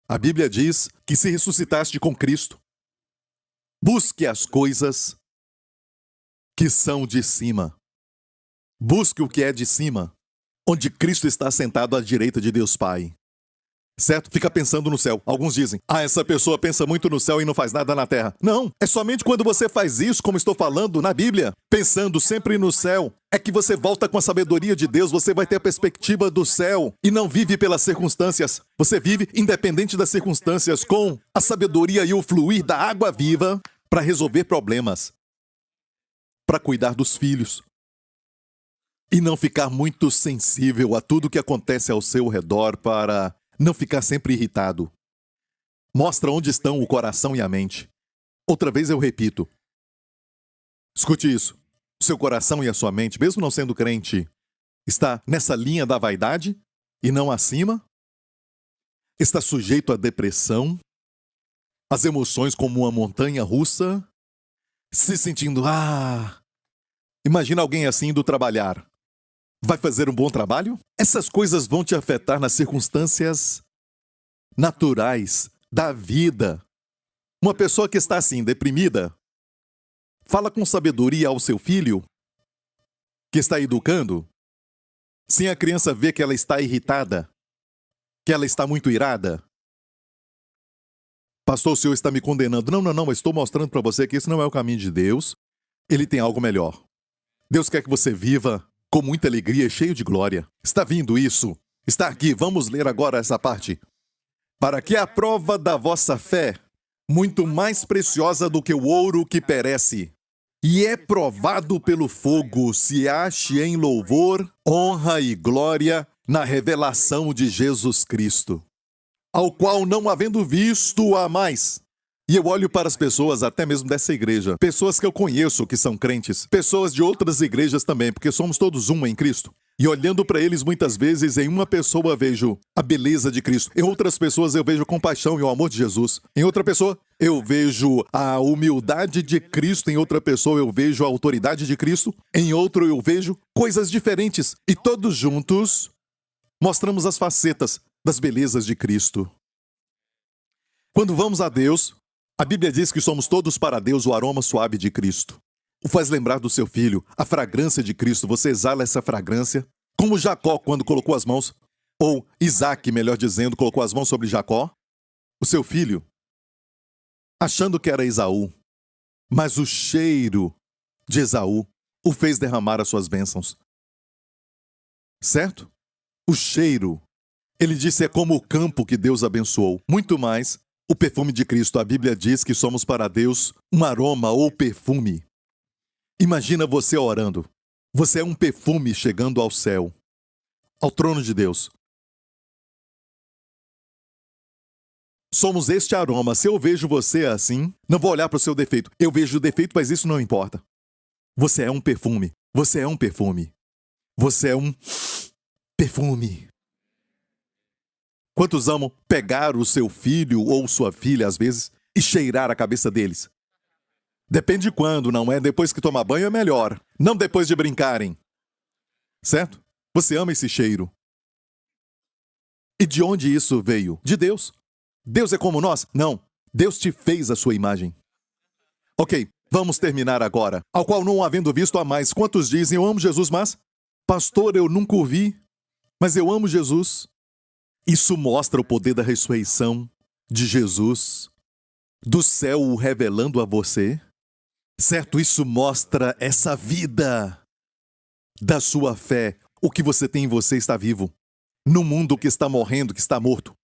A Bíblia diz que se ressuscitaste com Cristo, busque as coisas que são de cima. Busque o que é de cima, onde Cristo está sentado à direita de Deus Pai. Certo? Fica pensando no céu. Alguns dizem, essa pessoa pensa muito no céu e não faz nada na terra. Não, é somente quando você faz isso, como estou falando na Bíblia, pensando sempre no céu, é que você volta com a sabedoria de Deus, você vai ter a perspectiva do céu e não vive pelas circunstâncias. Você vive independente das circunstâncias, com a sabedoria e o fluir da água viva para resolver problemas, para cuidar dos filhos e não ficar muito sensível a tudo que acontece ao seu redor, para não ficar sempre irritado. Mostra onde estão o coração e a mente. Outra vez eu repito. Escute isso. O seu coração e a sua mente, mesmo não sendo crente, está nessa linha da vaidade e não acima? Está sujeito à depressão, às emoções como uma montanha russa, se sentindo, Imagina alguém assim indo trabalhar. Vai fazer um bom trabalho? Essas coisas vão te afetar nas circunstâncias naturais da vida. Uma pessoa que está assim, deprimida, fala com sabedoria ao seu filho, que está educando, sem a criança ver que ela está irritada, que ela está muito irada. Pastor, o senhor está me condenando. Não, eu estou mostrando para você que esse não é o caminho de Deus. Ele tem algo melhor. Deus quer que você viva com muita alegria e cheio de glória. Está vindo isso? Está aqui. Vamos ler agora essa parte. Para que a prova da vossa fé, muito mais preciosa do que o ouro que perece, e é provado pelo fogo, se ache em louvor, honra e glória na revelação de Jesus Cristo, ao qual não havendo visto há mais. E eu olho para as pessoas, até mesmo dessa igreja, pessoas que eu conheço que são crentes, pessoas de outras igrejas também, porque somos todos uma em Cristo. E olhando para eles muitas vezes, em uma pessoa vejo a beleza de Cristo. Em outras pessoas eu vejo a compaixão e o amor de Jesus. Em outra pessoa eu vejo a humildade de Cristo. Em outra pessoa eu vejo a autoridade de Cristo. Em outro eu vejo coisas diferentes. E todos juntos mostramos as facetas das belezas de Cristo. Quando vamos a Deus, a Bíblia diz que somos todos para Deus o aroma suave de Cristo. O faz lembrar do seu filho, a fragrância de Cristo. Você exala essa fragrância, como Jacó quando colocou as mãos, ou Isaac, melhor dizendo, colocou as mãos sobre Jacó, o seu filho, achando que era Esaú. Mas o cheiro de Esaú o fez derramar as suas bênçãos. Certo? O cheiro. Ele disse: é como o campo que Deus abençoou. Muito mais, o perfume de Cristo. A Bíblia diz que somos para Deus um aroma ou perfume. Imagina você orando. Você é um perfume chegando ao céu, ao trono de Deus. Somos este aroma. Se eu vejo você assim, não vou olhar para o seu defeito. Eu vejo o defeito, mas isso não importa. Você é um perfume. Você é um perfume. Você é um perfume. Quantos amam pegar o seu filho ou sua filha, às vezes, e cheirar a cabeça deles? Depende de quando, não é? Depois que tomar banho é melhor. Não depois de brincarem. Certo? Você ama esse cheiro. E de onde isso veio? De Deus. Deus é como nós? Não. Deus te fez a sua imagem. Ok, vamos terminar agora. Ao qual não havendo visto a mais, quantos dizem: eu amo Jesus, mas... Pastor, eu nunca o vi, mas eu amo Jesus. Isso mostra o poder da ressurreição de Jesus, do céu o revelando a você. Certo? Isso mostra essa vida da sua fé. O que você tem em você está vivo. No mundo que está morrendo, que está morto.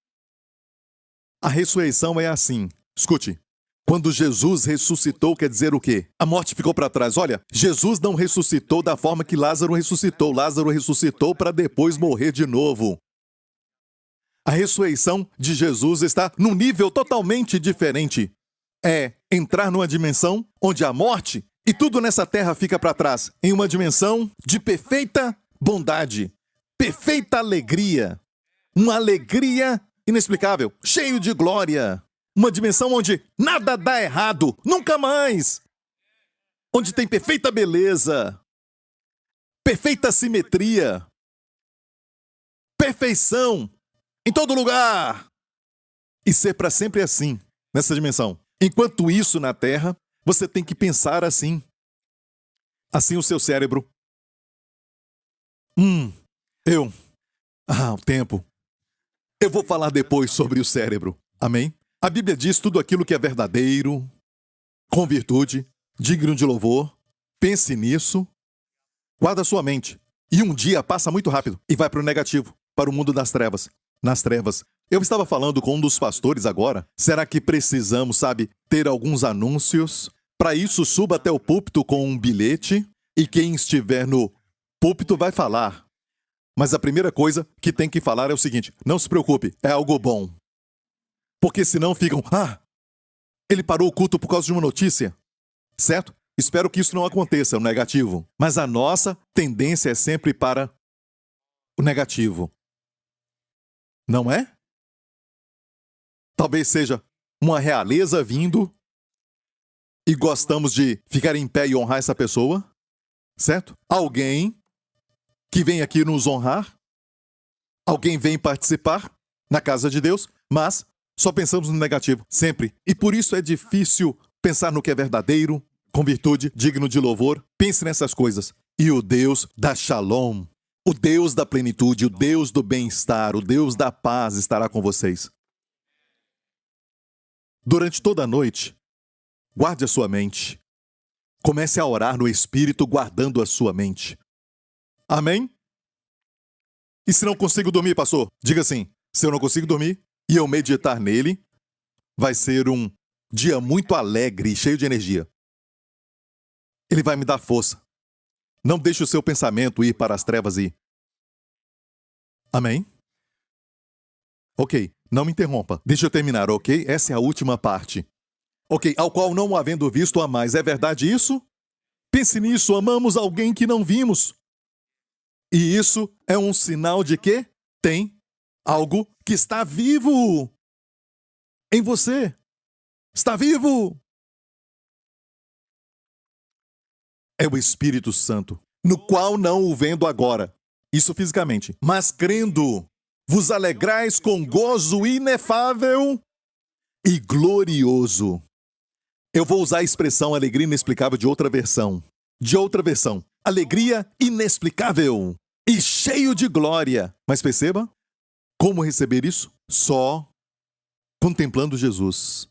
A ressurreição é assim. Escute. Quando Jesus ressuscitou, quer dizer o quê? A morte ficou para trás. Olha, Jesus não ressuscitou da forma que Lázaro ressuscitou. Lázaro ressuscitou para depois morrer de novo. A ressurreição de Jesus está num nível totalmente diferente. É entrar numa dimensão onde a morte e tudo nessa terra fica para trás. Em uma dimensão de perfeita bondade, perfeita alegria. Uma alegria inexplicável, cheio de glória. Uma dimensão onde nada dá errado, nunca mais. Onde tem perfeita beleza, perfeita simetria, perfeição em todo lugar. E ser para sempre assim, nessa dimensão. Enquanto isso na Terra, você tem que pensar assim. Assim o seu cérebro. O tempo. Eu vou falar depois sobre o cérebro. Amém? A Bíblia diz tudo aquilo que é verdadeiro, com virtude, digno de louvor. Pense nisso. Guarda sua mente. E um dia passa muito rápido e vai para o negativo, para o mundo das trevas. Nas trevas. Eu estava falando com um dos pastores agora. Será que precisamos, ter alguns anúncios? Para isso, suba até o púlpito com um bilhete e quem estiver no púlpito vai falar. Mas a primeira coisa que tem que falar é o seguinte: não se preocupe, é algo bom. Porque senão ficam, ele parou o culto por causa de uma notícia. Certo? Espero que isso não aconteça, o negativo. Mas a nossa tendência é sempre para o negativo. Não é? Talvez seja uma realeza vindo e gostamos de ficar em pé e honrar essa pessoa. Certo? Alguém que vem aqui nos honrar. Alguém vem participar na casa de Deus, mas só pensamos no negativo, sempre. E por isso é difícil pensar no que é verdadeiro, com virtude, digno de louvor. Pense nessas coisas. E o Deus da Shalom, o Deus da plenitude, o Deus do bem-estar, o Deus da paz estará com vocês. Durante toda a noite, guarde a sua mente. Comece a orar no Espírito, guardando a sua mente. Amém? E se não consigo dormir, pastor? Diga assim: se eu não consigo dormir e eu meditar nele, vai ser um dia muito alegre e cheio de energia. Ele vai me dar força. Não deixe o seu pensamento ir para as trevas e... Amém? Ok, não me interrompa. Deixa eu terminar, ok? Essa é a última parte. Ok, ao qual não havendo visto a mais. É verdade isso? Pense nisso, amamos alguém que não vimos. E isso é um sinal de que tem algo que está vivo em você. Está vivo. É o Espírito Santo, no qual não o vendo agora, isso fisicamente, mas crendo, vos alegrais com gozo inefável e glorioso. Eu vou usar a expressão alegria inexplicável de outra versão. Alegria inexplicável e cheio de glória. Mas perceba, como receber isso? Só contemplando Jesus.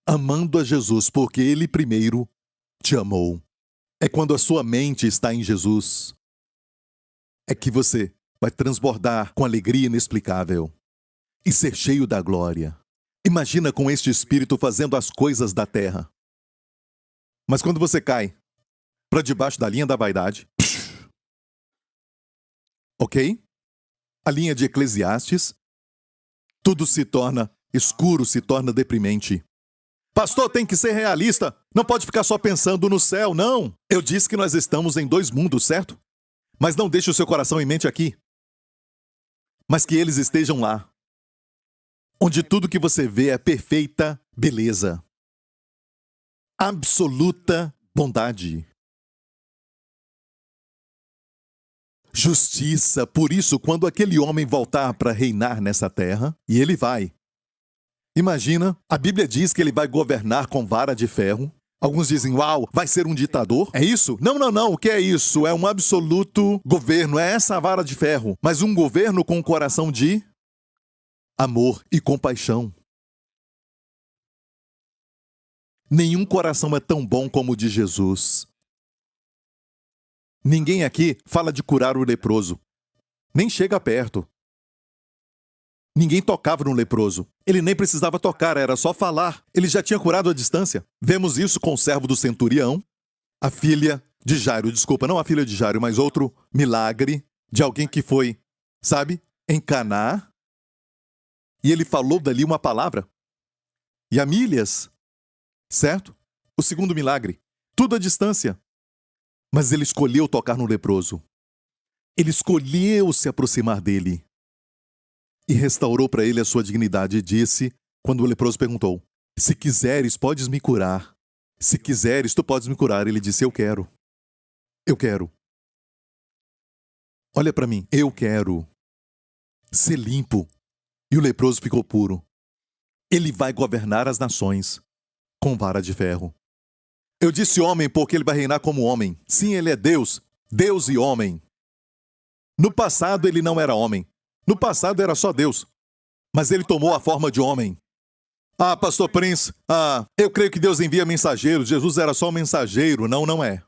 Amando a Jesus, porque Ele primeiro te amou. É quando a sua mente está em Jesus. É que você vai transbordar com alegria inexplicável e ser cheio da glória. Imagina com este espírito fazendo as coisas da terra. Mas quando você cai para debaixo da linha da vaidade, ok? A linha de Eclesiastes, tudo se torna escuro, se torna deprimente. Pastor, tem que ser realista. Não pode ficar só pensando no céu, não. Eu disse que nós estamos em 2 mundos, certo? Mas não deixe o seu coração e mente aqui. Mas que eles estejam lá, onde tudo que você vê é perfeita beleza. Absoluta bondade. Justiça. Por isso, quando aquele homem voltar para reinar nessa terra, e ele vai. Imagina, a Bíblia diz que ele vai governar com vara de ferro. Alguns dizem, uau, vai ser um ditador? É isso? Não, não, não. O que é isso? É um absoluto governo. É essa vara de ferro. Mas um governo com um coração de amor e compaixão. Nenhum coração é tão bom como o de Jesus. Ninguém aqui fala de curar o leproso. Nem chega perto. Ninguém tocava no leproso. Ele nem precisava tocar, era só falar. Ele já tinha curado à distância. Vemos isso com o servo do centurião, a filha de Jairo. Desculpa, não a filha de Jairo, mas outro milagre de alguém que foi, sabe, em Caná. E ele falou dali uma palavra. E a milhas, certo? O segundo milagre. Tudo à distância. Mas ele escolheu tocar no leproso. Ele escolheu se aproximar dele. E restaurou para ele a sua dignidade e disse, quando o leproso perguntou, se quiseres, podes me curar. Se quiseres, tu podes me curar. Ele disse, eu quero. Eu quero. Olha para mim, eu quero ser limpo. E o leproso ficou puro. Ele vai governar as nações com vara de ferro. Eu disse homem porque ele vai reinar como homem. Sim, ele é Deus. Deus e homem. No passado ele não era homem. No passado era só Deus. Mas ele tomou a forma de homem. Ah, pastor Prince, eu creio que Deus envia mensageiros. Jesus era só um mensageiro. Não, não é.